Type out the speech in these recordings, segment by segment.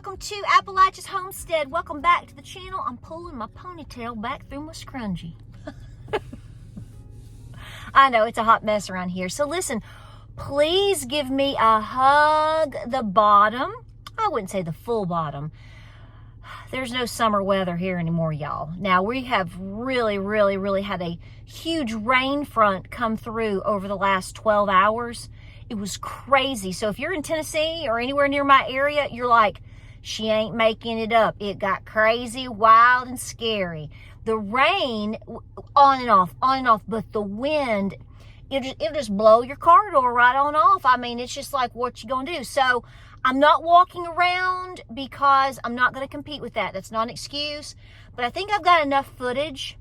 welcome to Appalachia's Homestead. Welcome back to the channel. I'm pulling my ponytail back through my scrunchie. I know, it's a hot mess around here. So listen, please give me a hug the bottom. I wouldn't say the full bottom. There's no summer weather here anymore, y'all. Now, we have really had a huge rain front come through over the last 12 hours. It was crazy. So if you're in Tennessee or anywhere near my area, you're like, she ain't making it up. It got crazy, wild, and scary. The rain, on and off, but the wind, it'll just blow your car door right on off. I mean, it's just like, what you gonna do? So I'm not walking around because I'm not gonna compete with that. That's not an excuse. But I think I've got enough footage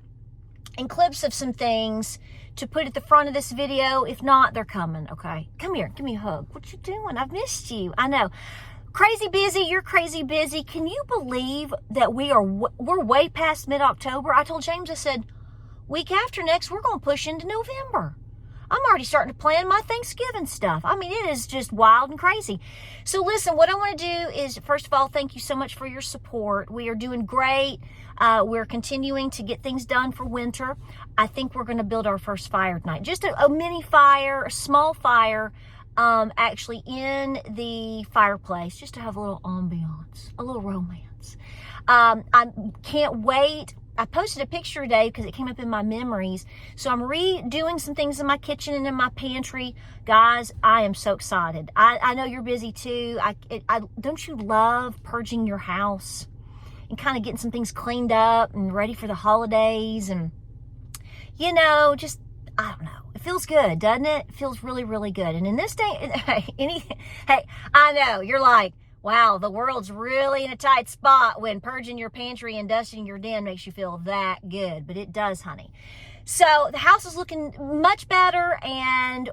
and clips of some things to put at the front of this video. If not, they're coming, okay? Come here, give me a hug. What you doing? I've missed you. I know. Crazy busy, you're crazy busy. Can you believe that we're way past mid-October? I told James, I said, week after next, we're gonna push into November. I'm already starting to plan my Thanksgiving stuff. I mean, it is just wild and crazy. So listen, what I want to do is, first of all, thank you so much for your support. We are doing great. We're continuing to get things done for winter. I think we're going to build our first fire tonight. Just a mini fire, a small fire, actually in the fireplace, just to have a little ambiance, a little romance. I can't wait. I posted a picture today because it came up in my memories. So I'm redoing some things in my kitchen and in my pantry. Guys, I am so excited. I know you're busy too. Don't you love purging your house and kind of getting some things cleaned up and ready for the holidays? And, you know, just, I don't know. It feels good, doesn't it? It feels really good. And in this day, hey, I know, you're like, wow, the world's really in a tight spot when purging your pantry and dusting your den makes you feel that good. But it does, honey. So the house is looking much better, and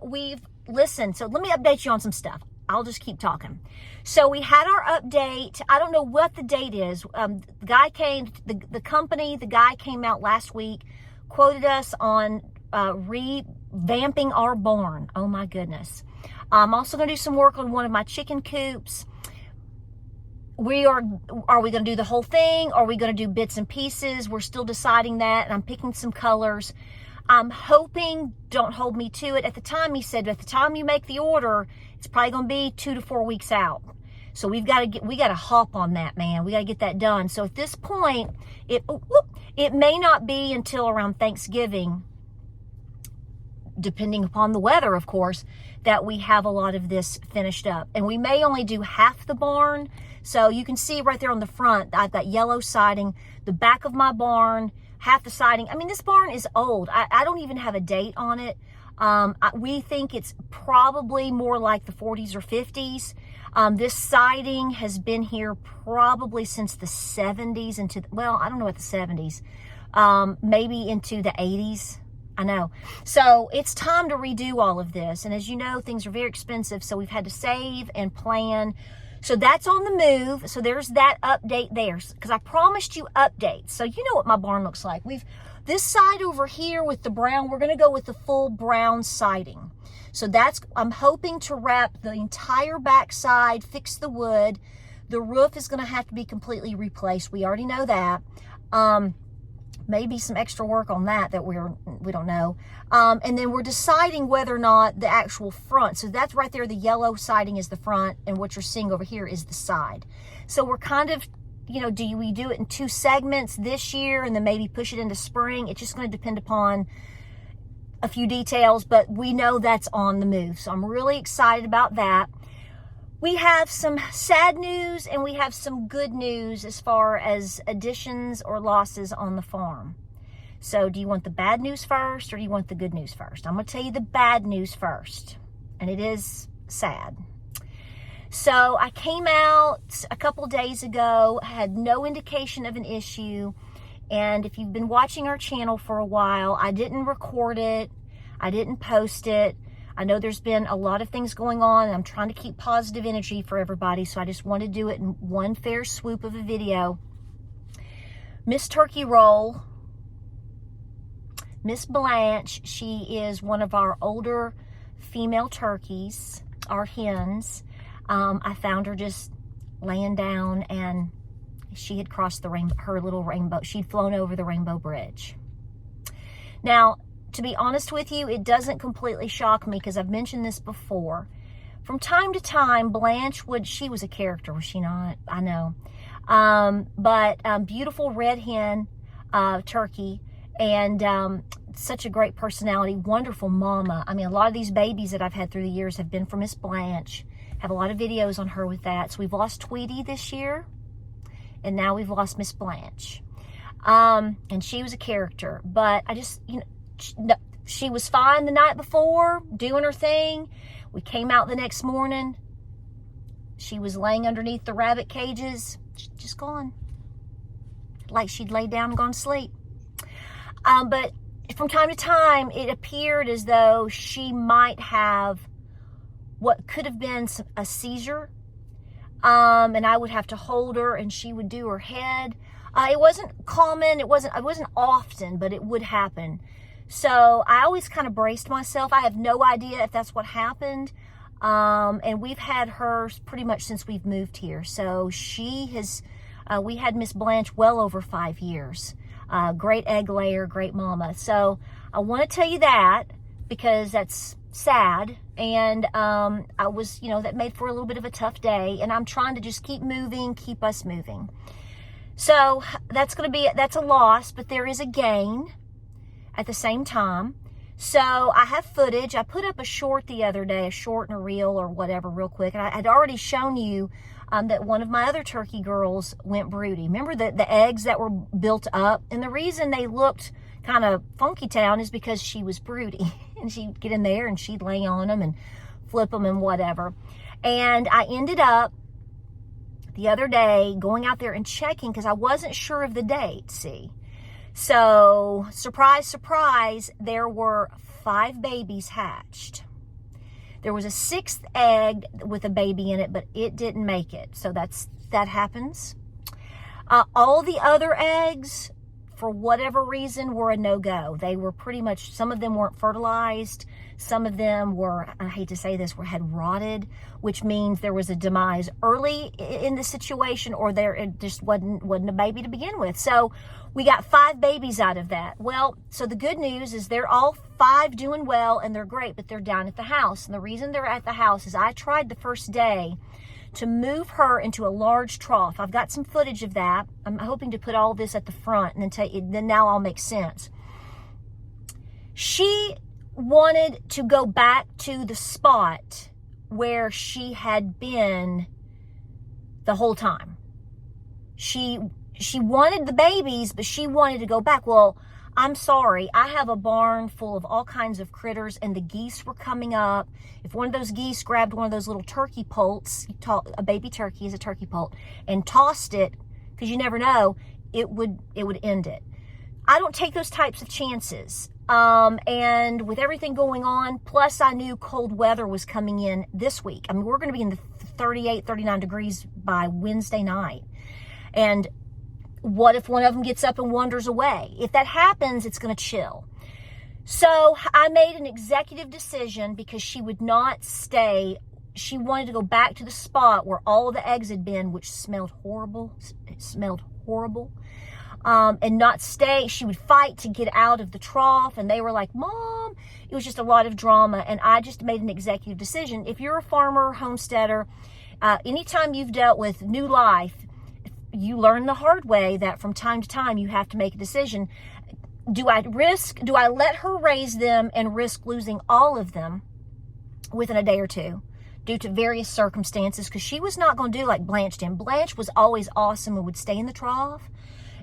listened. So let me update you on some stuff. I'll just keep talking. So we had our update. I don't know what the date is. The guy came, the guy came out last week, quoted us on revamping our barn. Oh my goodness. I'm also going to do some work on one of my chicken coops. Are we going to do the whole thing? Are we going to do bits and pieces? We're still deciding that, and I'm picking some colors. I'm hoping, don't hold me to it. At the time, he said, at the time you make the order, it's probably going to be 2 to 4 weeks out. So we got to hop on that, man. We got to get that done. So at this point, it may not be until around Thanksgiving, depending upon the weather, of course, that we have a lot of this finished up. And we may only do half the barn. So you can see right there on the front, I've got yellow siding, the back of my barn, half the siding. I mean, this barn is old. I don't even have a date on it. We think it's probably more like the 40s or 50s. This siding has been here probably since the 70s well, I don't know what the 70s, maybe into the 80s. I know. So it's time to redo all of this. And as you know, things are very expensive. So we've had to save and plan. So that's on the move. So there's that update there. Because I promised you updates. So you know what my barn looks like. This side over here with the brown, we're going to go with the full brown siding. So I'm hoping to wrap the entire back side, fix the wood. The roof is going to have to be completely replaced. We already know that. Maybe some extra work on that we don't know. And then we're deciding whether or not the actual front. So that's right there. The yellow siding is the front, and what you're seeing over here is the side. So we're kind of, do we do it in 2 segments this year and then maybe push it into spring? It's just going to depend upon a few details, but we know that's on the move. So I'm really excited about that. We have some sad news and we have some good news as far as additions or losses on the farm. So do you want the bad news first or do you want the good news first? I'm going to tell you the bad news first, and it is sad. So I came out a couple days ago, had no indication of an issue, and if you've been watching our channel for a while, I didn't record it, I didn't post it. I know there's been a lot of things going on, and I'm trying to keep positive energy for everybody, so I just want to do it in one fair swoop of a video. Miss Turkey Roll, Miss Blanche, she is one of our older female turkeys, our hens. I found her just laying down, and she had crossed the rainbow, her little rainbow. She'd flown over the Rainbow Bridge. Now, to be honest with you, it doesn't completely shock me because I've mentioned this before. From time to time, Blanche she was a character, was she not? I know. But beautiful red hen turkey, and such a great personality, wonderful mama. I mean, a lot of these babies that I've had through the years have been from Miss Blanche. Have a lot of videos on her with that. So we've lost Tweety this year, and now we've lost Miss Blanche. And she was a character, but I just, she was fine the night before, doing her thing. We came out the next morning. She was laying underneath the rabbit cages, just gone. Like she'd laid down and gone to sleep. But from time to time, it appeared as though she might have what could have been a seizure. And I would have to hold her, and she would do her head. It wasn't common. It wasn't often, but it would happen. So I always kind of braced myself. I have no idea if that's what happened. And we've had her pretty much since we've moved here. So she has, we had Miss Blanche well over 5 years. Great egg layer, great mama. So I want to tell you that because that's sad. And I was, that made for a little bit of a tough day. And I'm trying to just keep moving, keep us moving. So that's a loss, but there is a gain at the same time. So I have footage. I put up a short the other day, a short and a reel or whatever real quick. And I had already shown you that one of my other turkey girls went broody. Remember the eggs that were built up? And the reason they looked kind of funky town is because she was broody. And she'd get in there and she'd lay on them and flip them and whatever. And I ended up the other day going out there and checking because I wasn't sure of the date, see. So, surprise, surprise, there were 5 babies hatched. There was a 6th egg with a baby in it, but it didn't make it. So that happens. All the other eggs, for whatever reason, were a no-go. They were pretty much, some of them weren't fertilized. Some of them were, I hate to say this, had rotted, which means there was a demise early in the situation, or it just wasn't a baby to begin with. So we got 5 babies out of that. Well, so the good news is they're all 5 doing well and they're great, but they're down at the house. And the reason they're at the house is I tried the first day to move her into a large trough. I've got some footage of that. I'm hoping to put all this at the front and then now I'll make sense. She wanted to go back to the spot where she had been the whole time. She wanted the babies, but she wanted to go back. Well, I'm sorry. I have a barn full of all kinds of critters, and the geese were coming up. If one of those geese grabbed one of those little turkey poults, a baby turkey is a turkey poult, and tossed it, because you never know, it would end it. I don't take those types of chances. And with everything going on, plus I knew cold weather was coming in this week. I mean, we're going to be in the 38, 39 degrees by Wednesday night. And what if one of them gets up and wanders away? If that happens, it's going to chill. So I made an executive decision because she would not stay. She wanted to go back to the spot where all of the eggs had been, which smelled horrible. It smelled horrible. And not stay. She would fight to get out of the trough, and they were like, Mom, it was just a lot of drama. And I just made an executive decision. If you're a farmer, homesteader, anytime you've dealt with new life, you learn the hard way that from time to time you have to make a decision. Do I let her raise them and risk losing all of them within a day or two due to various circumstances? Because she was not going to do like Blanche did. Blanche was always awesome and would stay in the trough,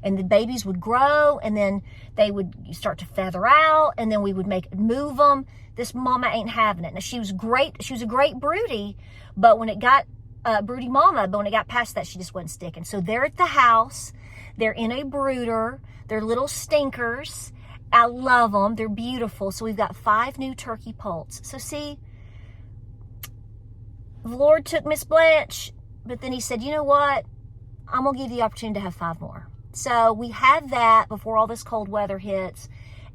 and the babies would grow, and then they would start to feather out, and then we would move them. This mama ain't having it. Now, she was great. She was a great broody, but when it got broody mama, but when it got past that, she just wasn't sticking. So they're at the house. They're in a brooder. They're little stinkers. I love them. They're beautiful. So we've got 5 new turkey poults. So see, the Lord took Miss Blanche, but then he said, you know what? I'm going to give you the opportunity to have 5 more. So we have that before all this cold weather hits,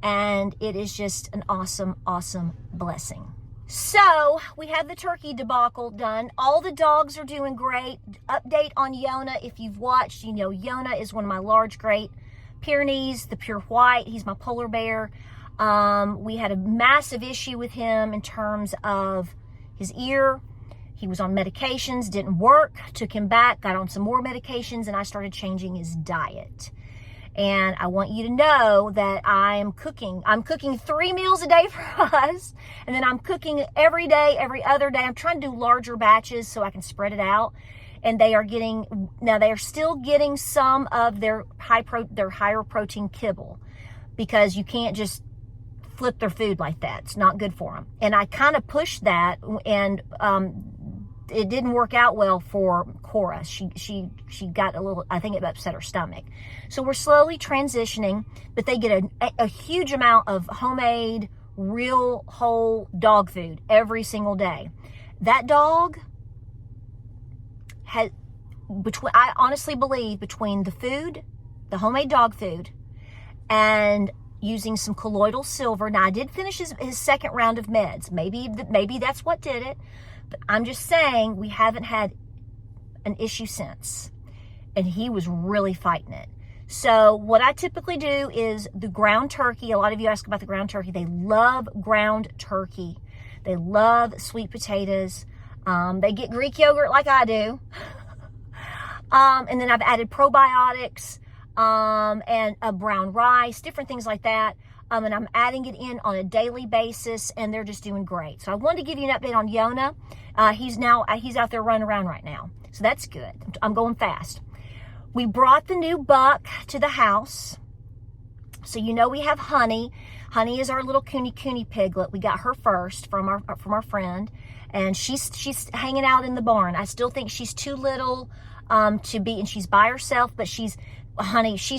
and it is just an awesome, awesome blessing. So we had the turkey debacle done. All the dogs are doing great. Update on Yona. If you've watched, you know Yona is one of my large Great Pyrenees, the pure white. He's my polar bear. We had a massive issue with him in terms of his ear. He was on medications, didn't work, took him back, got on some more medications, and I started changing his diet. And I want you to know that I'm cooking 3 meals a day for us. And then I'm cooking every day, every other day. I'm trying to do larger batches so I can spread it out. And they are still getting some of their higher protein kibble, because you can't just flip their food like that. It's not good for them. And I kind of pushed that, and it didn't work out well for Cora. She got a little, I think it upset her stomach. So we're slowly transitioning, but they get a huge amount of homemade, real, whole dog food every single day. That dog has, I honestly believe, between the food, the homemade dog food, and using some colloidal silver. Now, I did finish his second round of meds. Maybe that's what did it. But I'm just saying, we haven't had an issue since. And he was really fighting it. So what I typically do is the ground turkey. A lot of you ask about the ground turkey. They love ground turkey. They love sweet potatoes. They get Greek yogurt like I do. And then I've added probiotics and a brown rice, different things like that. And I'm adding it in on a daily basis, and they're just doing great. So I wanted to give you an update on Yona. He's out there running around right now. So that's good. I'm going fast. We brought the new buck to the house. So you know we have Honey. Honey is our little cooney piglet. We got her first from our friend, and she's hanging out in the barn. I still think she's too little to be, and she's by herself, but she's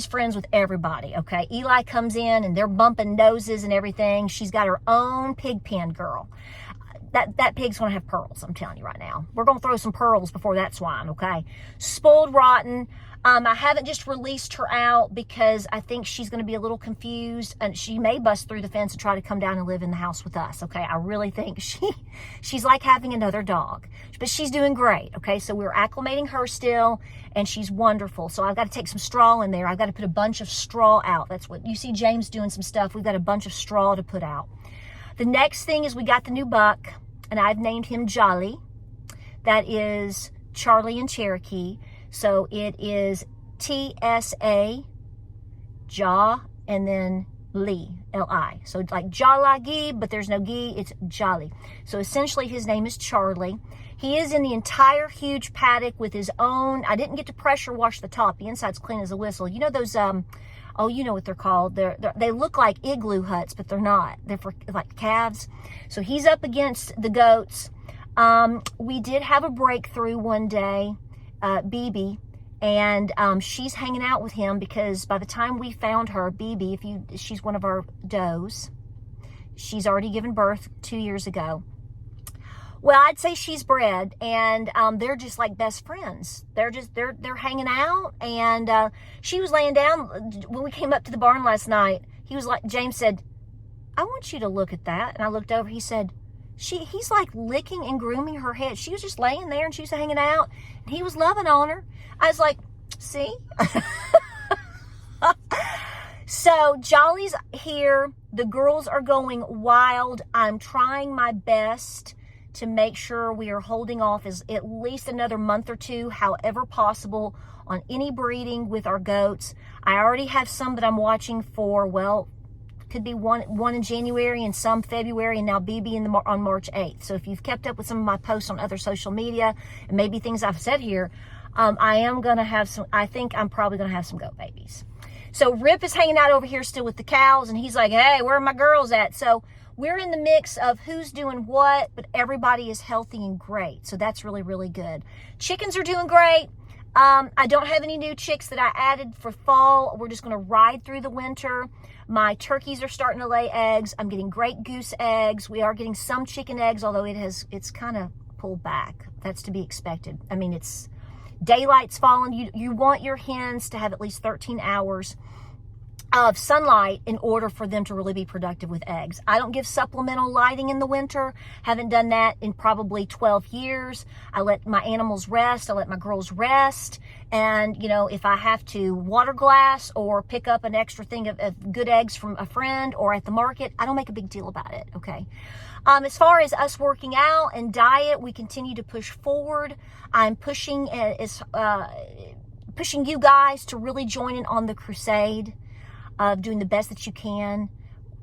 friends with everybody, okay? Eli comes in, and they're bumping noses and everything. She's got her own pig pen, girl. That pig's going to have pearls, I'm telling you right now. We're going to throw some pearls before that swine, okay? Spoiled rotten. I haven't just released her out because I think she's going to be a little confused, and she may bust through the fence and try to come down and live in the house with us, okay? I really think she's like having another dog, but she's doing great, okay? So we're acclimating her still, and she's wonderful. So I've got to take some straw in there. I've got to put a bunch of straw out. That's what you see James doing some stuff. We've got a bunch of straw to put out. The next thing is we got the new buck, and I've named him Jolly. That is Charlie in Cherokee. So it is TSA, Jaw, and then Lee, L-I. So it's like Jolly, but there's no Gee, it's Jolly. So essentially his name is Charlie. He is in the entire huge paddock with his own, I didn't get to pressure wash the top. The inside's clean as a whistle. You know those, oh, you know what they're called. They look like igloo huts, but they're not. They're for like calves. So he's up against the goats. We did have a breakthrough one day, BB, and she's hanging out with him because by the time we found her, BB, she's one of our does. She's already given birth 2 years ago. Well, I'd say she's bred, and they're just like best friends. They're hanging out, and she was laying down when we came up to the barn last night. James said, "I want you to look at that." And I looked over. He said, he's like licking and grooming her head. She was just laying there, and she was hanging out, and he was loving on her. I was like, see? So Jolly's here. The girls are going wild. I'm trying my best to make sure we are holding off at least another month or two, however possible, on any breeding with our goats. I already have some that I'm watching for, well, could be one in January and some February, and now BB on March 8th. So if you've kept up with some of my posts on other social media and maybe things I've said here, I think I'm probably going to have some goat babies. So Rip is hanging out over here still with the cows, and he's like, hey, where are my girls at? So we're in the mix of who's doing what, but everybody is healthy and great. So that's really, really good. Chickens are doing great. I don't have any new chicks that I added for fall. We're just going to ride through the winter. My turkeys are starting to lay eggs. I'm getting great goose eggs. We are getting some chicken eggs, although it's kind of pulled back. That's to be expected. I mean, daylight's falling. You want your hens to have at least 13 hours of sunlight in order for them to really be productive with eggs. I don't give supplemental lighting in the winter. Haven't done that in probably 12 years. I let my animals rest. I let my girls rest. And, you know, if I have to water glass or pick up an extra thing of good eggs from a friend or at the market, I don't make a big deal about it, okay? As far as us working out and diet, we continue to push forward. I'm pushing you guys to really join in on the crusade of doing the best that you can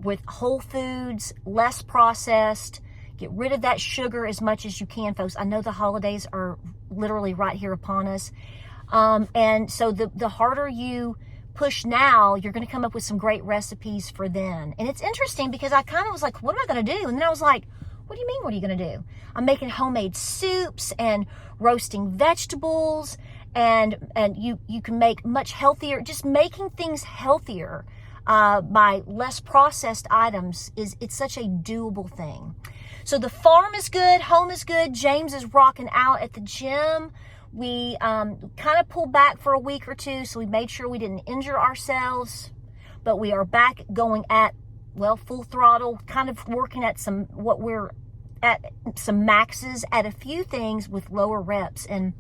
with whole foods, less processed. Get rid of that sugar as much as you can, folks. I know the holidays are literally right here upon us. And so the harder you push now, you're going to come up with some great recipes for then. And it's interesting because I kind of was like, what am I going to do? And then I was like, what do you mean, what are you going to do? I'm making homemade soups and roasting vegetables, and you can make much healthier. Just making things healthier by less processed items it's such a doable thing. So the farm is good, home is good. James is rocking out at the gym. We kind of pulled back for a week or two, so we made sure we didn't injure ourselves, but we are back going at, well, full throttle, kind of working at some maxes at a few things with lower reps. And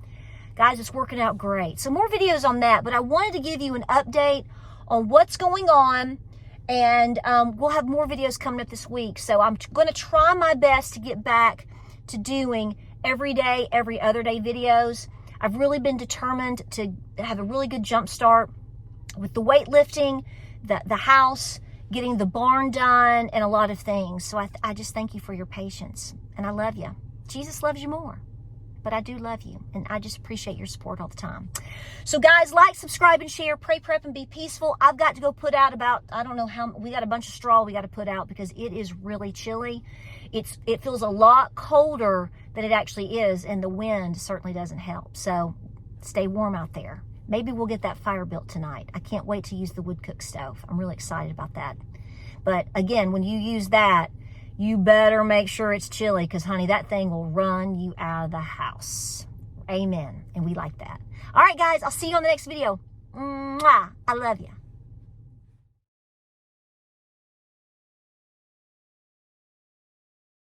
guys, it's working out great. So more videos on that, but I wanted to give you an update on what's going on, and we'll have more videos coming up this week. So I'm going to try my best to get back to doing every day, every other day videos. I've really been determined to have a really good jump start with the weightlifting, the house, getting the barn done, and a lot of things. So I just thank you for your patience, and I love you. Jesus loves you more, but I do love you, and I just appreciate your support all the time. So guys, like, subscribe, and share. Pray, prep, and be peaceful. I've got to go put out about, I don't know how, we got a bunch of straw we got to put out because it is really chilly. It feels a lot colder than it actually is, and the wind certainly doesn't help. So stay warm out there. Maybe we'll get that fire built tonight. I can't wait to use the wood cook stove. I'm really excited about that. But again, when you use that, you better make sure it's chilly, because honey, that thing will run you out of the house. Amen. And we like that. All right, guys, I'll see you on the next video. Mwah! I love you.